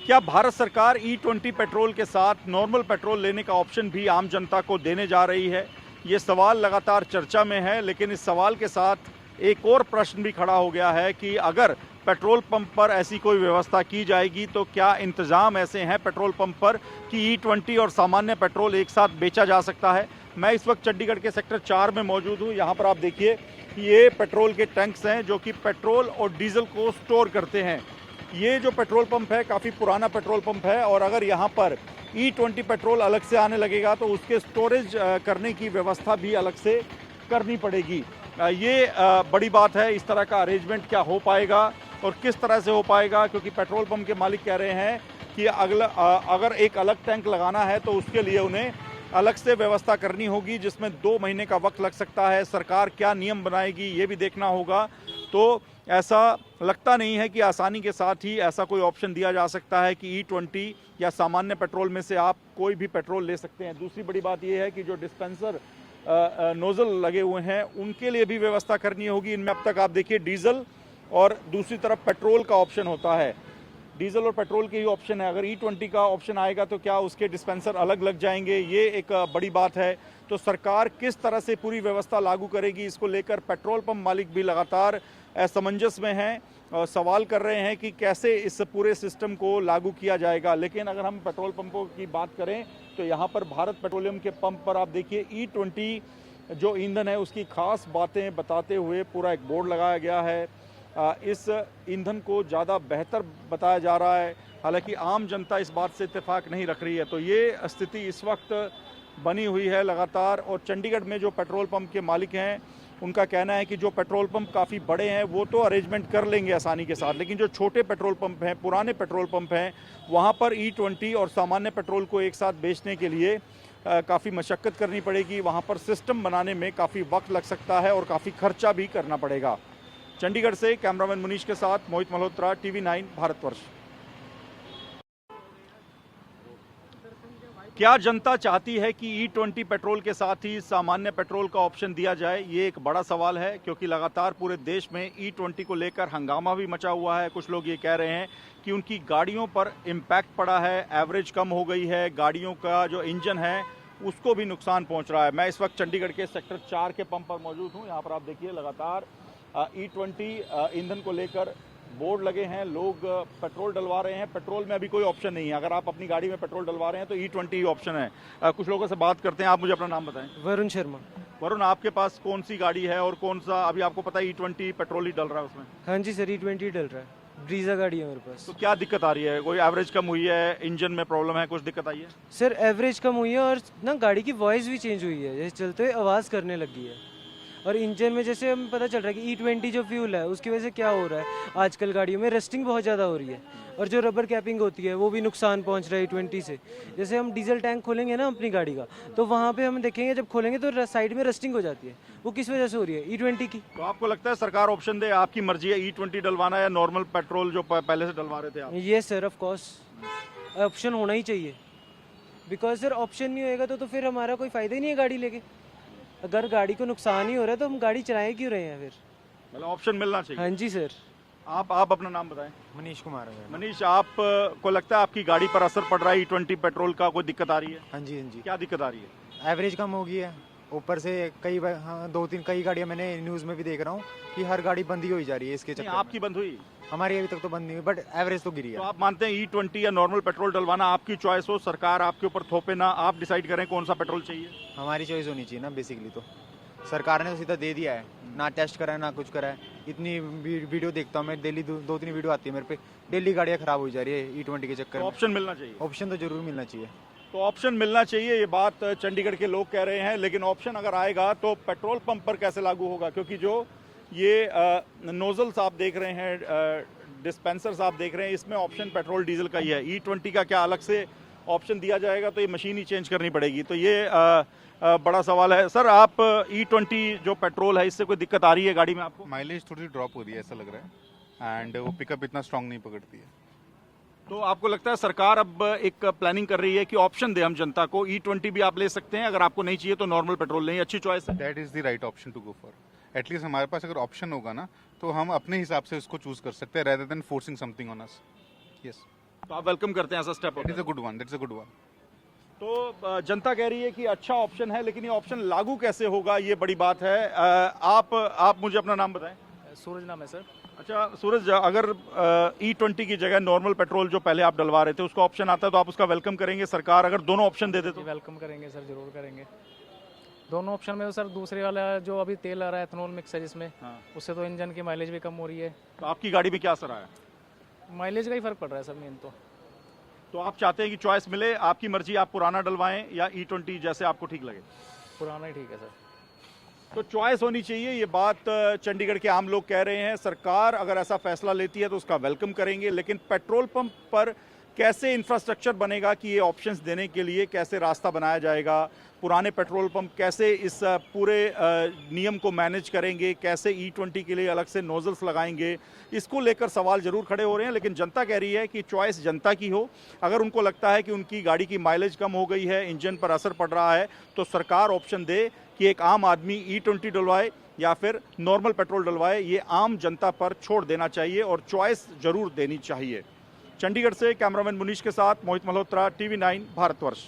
क्या भारत सरकार E20 petrol के साथ नॉर्मल पेट्रोल लेने का ऑप्शन भी आम जनता को देने जा रही है? ये सवाल लगातार चर्चा में है, लेकिन इस सवाल के साथ एक और प्रश्न भी खड़ा हो गया है कि अगर पेट्रोल पंप पर ऐसी कोई व्यवस्था की जाएगी तो क्या इंतज़ाम ऐसे हैं पेट्रोल पंप पर कि E20 और सामान्य पेट्रोल एक साथ बेचा जा सकता है? मैं इस वक्त चंडीगढ़ के सेक्टर 4 में मौजूद हूँ। यहाँ पर आप देखिए ये पेट्रोल के टैंक्स हैं जो कि पेट्रोल और डीजल को स्टोर करते हैं। ये जो पेट्रोल पंप है काफ़ी पुराना पेट्रोल पंप है और अगर यहाँ पर E20 पेट्रोल अलग से आने लगेगा तो उसके स्टोरेज करने की व्यवस्था भी अलग से करनी पड़ेगी। ये बड़ी बात है। इस तरह का अरेंजमेंट क्या हो पाएगा और किस तरह से हो पाएगा, क्योंकि पेट्रोल पंप के मालिक कह रहे हैं कि अगर एक अलग टैंक लगाना है तो उसके लिए उन्हें अलग से व्यवस्था करनी होगी, जिसमें 2 महीने का वक्त लग सकता है। सरकार क्या नियम बनाएगी ये भी देखना होगा। तो ऐसा लगता नहीं है कि आसानी के साथ ही ऐसा कोई ऑप्शन दिया जा सकता है कि E20 या सामान्य पेट्रोल में से आप कोई भी पेट्रोल ले सकते हैं। दूसरी बड़ी बात यह है कि जो डिस्पेंसर नोज़ल लगे हुए हैं उनके लिए भी व्यवस्था करनी होगी। इनमें अब तक आप देखिए डीजल और दूसरी तरफ पेट्रोल का ऑप्शन होता है। डीजल और पेट्रोल के ही ऑप्शन है। अगर E20 का ऑप्शन आएगा तो क्या उसके डिस्पेंसर अलग लग जाएंगे, ये एक बड़ी बात है। तो सरकार किस तरह से पूरी व्यवस्था लागू करेगी, इसको लेकर पेट्रोल पंप मालिक भी लगातार असमंजस में हैं और सवाल कर रहे हैं कि कैसे इस पूरे सिस्टम को लागू किया जाएगा। लेकिन अगर हम पेट्रोल पंपों की बात करें तो यहाँ पर भारत पेट्रोलियम के पंप पर आप देखिए E20 जो ईंधन है उसकी खास बातें बताते हुए पूरा एक बोर्ड लगाया गया है। इस ईंधन को ज़्यादा बेहतर बताया जा रहा है, हालांकि आम जनता इस बात से इत्तेफाक नहीं रख रही है। तो ये स्थिति इस वक्त बनी हुई है लगातार। और चंडीगढ़ में जो पेट्रोल पंप के मालिक हैं उनका कहना है कि जो पेट्रोल पंप काफ़ी बड़े हैं वो तो अरेंजमेंट कर लेंगे आसानी के साथ, लेकिन जो छोटे पेट्रोल पंप हैं, पुराने पेट्रोल पंप हैं, वहाँ पर E20 और सामान्य पेट्रोल को एक साथ बेचने के लिए काफ़ी मशक्क़त करनी पड़ेगी। वहाँ पर सिस्टम बनाने में काफ़ी वक्त लग सकता है और काफ़ी खर्चा भी करना पड़ेगा। चंडीगढ़ से कैमरामैन मुनीश के साथ मोहित मल्होत्रा, TV9 भारतवर्ष। क्या जनता चाहती है कि E20 पेट्रोल के साथ ही सामान्य पेट्रोल का ऑप्शन दिया जाए? ये एक बड़ा सवाल है, क्योंकि लगातार पूरे देश में E20 को लेकर हंगामा भी मचा हुआ है। कुछ लोग ये कह रहे हैं कि उनकी गाड़ियों पर इम्पैक्ट पड़ा है, एवरेज कम हो गई है, गाड़ियों का जो इंजन है उसको भी नुकसान पहुंच रहा है। मैं इस वक्त चंडीगढ़ के सेक्टर 4 के पंप पर मौजूद हूँ। यहाँ पर आप देखिए लगातार E20 ईंधन को लेकर बोर्ड लगे हैं, लोग पेट्रोल डलवा रहे हैं। पेट्रोल में अभी कोई ऑप्शन नहीं है। अगर आप अपनी गाड़ी में पेट्रोल डलवा रहे हैं तो E20 ही ऑप्शन है। कुछ लोगों से बात करते हैं। आप मुझे अपना नाम बताएं। वरुण शर्मा। वरुण, आपके पास कौन सी गाड़ी है और कौन सा अभी आपको पता है E20 पेट्रोल ही डल रहा है उसमें? हाँ जी सर, E20 डल रहा है। ब्रीजा गाड़ी है मेरे पास। तो क्या दिक्कत आ रही है? कोई एवरेज कम हुई है, इंजन में प्रॉब्लम है, कुछ दिक्कत आई है? सर एवरेज कम हुई है और ना गाड़ी की वॉइस भी चेंज हुई है, जैसे चलते हुए आवाज़ करने लगी है। और इंजन में जैसे हमें पता चल रहा है कि E20 जो फ्यूल है उसकी वजह से क्या हो रहा है, आजकल गाड़ियों में रस्टिंग बहुत ज़्यादा हो रही है और जो रबर कैपिंग होती है वो भी नुकसान पहुंच रहा है E20 से। जैसे हम डीजल टैंक खोलेंगे ना अपनी गाड़ी का, तो वहाँ पे हम देखेंगे जब खोलेंगे तो साइड में रस्टिंग हो जाती है। वो किस वजह से हो रही है? E20 की। तो आपको लगता है सरकार ऑप्शन दे, आपकी मर्जी है E20 डलवाना या नॉर्मल पेट्रोल जो पहले से डलवा रहे थे आप? ये सर ऑफ कोर्स ऑप्शन होना ही चाहिए, बिकॉज सर ऑप्शन नहीं होएगा तो फिर हमारा कोई फ़ायदा ही नहीं है गाड़ी लेके। अगर गाड़ी को नुकसान ही हो रहा है तो हम गाड़ी चलाए क्यों रहे हैं फिर? मतलब ऑप्शन मिलना चाहिए। हाँ जी सर। आप अपना नाम बताएं। मनीष कुमार है। मनीष, आप को लगता है आपकी गाड़ी पर असर पड़ रहा है E20 पेट्रोल का? कोई दिक्कत आ रही है? हाँ जी हाँ जी, क्या दिक्कत आ रही है? एवरेज कम हो गई है। ऊपर से हाँ 2-3 कई गाड़ियाँ मैंने न्यूज़ में भी देख रहा हूँ कि हर गाड़ी बंद ही हो जा रही है इसके नहीं, चक्कर आपकी बंद हुई? में। हमारी अभी तक तो बंद नहीं हुई, बट एवरेज तो गिरी तो है। आप मानते हैं E20 या नॉर्मल पेट्रोल डलवाना आपकी चॉइस हो, सरकार आपके ऊपर थोपे ना, आप डिसाइड करें कौन सा पेट्रोल चाहिए? हमारी चॉइस होनी चाहिए ना बेसिकली। तो सरकार ने तो सीधा दे दिया है, ना टेस्ट करा है ना कुछ करा है। इतनी वीडियो देखता हूँ मैं डेली, 2-3 वीडियो आती है मेरे पे, डेली गाड़ियाँ खराब हो जा रही है E20 के चक्कर में। ऑप्शन मिलना चाहिए। ऑप्शन तो जरूर मिलना चाहिए। तो ऑप्शन मिलना चाहिए, ये बात चंडीगढ़ के लोग कह रहे हैं। लेकिन ऑप्शन अगर आएगा तो पेट्रोल पंप पर कैसे लागू होगा? क्योंकि जो ये नोजल्स आप देख रहे हैं, डिस्पेंसर्स आप देख रहे हैं, इसमें ऑप्शन पेट्रोल डीजल का ही है। E20 का क्या अलग से ऑप्शन दिया जाएगा? तो ये मशीन ही चेंज करनी पड़ेगी। तो ये बड़ा सवाल है। सर, आप E20 जो पेट्रोल है इससे कोई दिक्कत आ रही है गाड़ी में आपको? माइलेज थोड़ी सी ड्रॉप हो रही है ऐसा लग रहा है, एंड वो पिकअप इतना स्ट्रांग नहीं पकड़ती है। तो आपको लगता है सरकार अब एक प्लानिंग कर रही है कि ऑप्शन दे हम जनता को, E20 भी आप ले सकते हैं, अगर आपको नहीं चाहिए तो नॉर्मल पेट्रोल लें? अच्छी चॉइस है। That is the right option to go for. At least हमारे पास अगर ऑप्शन होगा ना तो हम अपने हिसाब से उसको चूज कर सकते हैं, rather than forcing something on us. Yes. तो आप वेलकम करते हैं ऐसा step? It is a good one, that's a good one. तो जनता कह रही है कि अच्छा ऑप्शन है, लेकिन ये ऑप्शन लागू कैसे होगा, ये बड़ी बात है। आप मुझे अपना नाम बताएं। सूरज नाम है सर। अच्छा सूरज, अगर E20 की जगह नॉर्मल पेट्रोल जो पहले आप डलवा रहे थे उसका ऑप्शन आता है तो आप उसका वेलकम करेंगे? सरकार अगर दोनों ऑप्शन दे दे तो? वेलकम करेंगे सर, जरूर करेंगे। दोनों ऑप्शन में तो सर दूसरे वाला जो अभी तेल आ रहा है एथनॉल मिक्स है जिसमें, हाँ। उससे तो इंजन की माइलेज भी कम हो रही है। तो आपकी गाड़ी में क्या असर आया? माइलेज का ही फर्क पड़ रहा है सर मेन तो आप चाहते हैं कि चॉइस मिले, आपकी मर्जी, आप पुराना डलवाएं या E20 जैसे आपको ठीक लगे? पुराना ही ठीक है सर। तो चॉइस होनी चाहिए, ये बात चंडीगढ़ के आम लोग कह रहे हैं। सरकार अगर ऐसा फैसला लेती है तो उसका वेलकम करेंगे, लेकिन पेट्रोल पंप पर कैसे इंफ्रास्ट्रक्चर बनेगा कि ये ऑप्शंस देने के लिए कैसे रास्ता बनाया जाएगा, पुराने पेट्रोल पंप कैसे इस पूरे नियम को मैनेज करेंगे, कैसे E20 के लिए अलग से नोजल्स लगाएंगे, इसको लेकर सवाल जरूर खड़े हो रहे हैं। लेकिन जनता कह रही है कि चॉइस जनता की हो। अगर उनको लगता है कि उनकी गाड़ी की माइलेज कम हो गई है, इंजन पर असर पड़ रहा है, तो सरकार ऑप्शन दे कि एक आम आदमी E20 डलवाए या फिर नॉर्मल पेट्रोल डलवाए। ये आम जनता पर छोड़ देना चाहिए और चॉइस जरूर देनी चाहिए। चंडीगढ़ से कैमरामैन मुनीश के साथ मोहित मल्होत्रा, TV9 भारतवर्ष।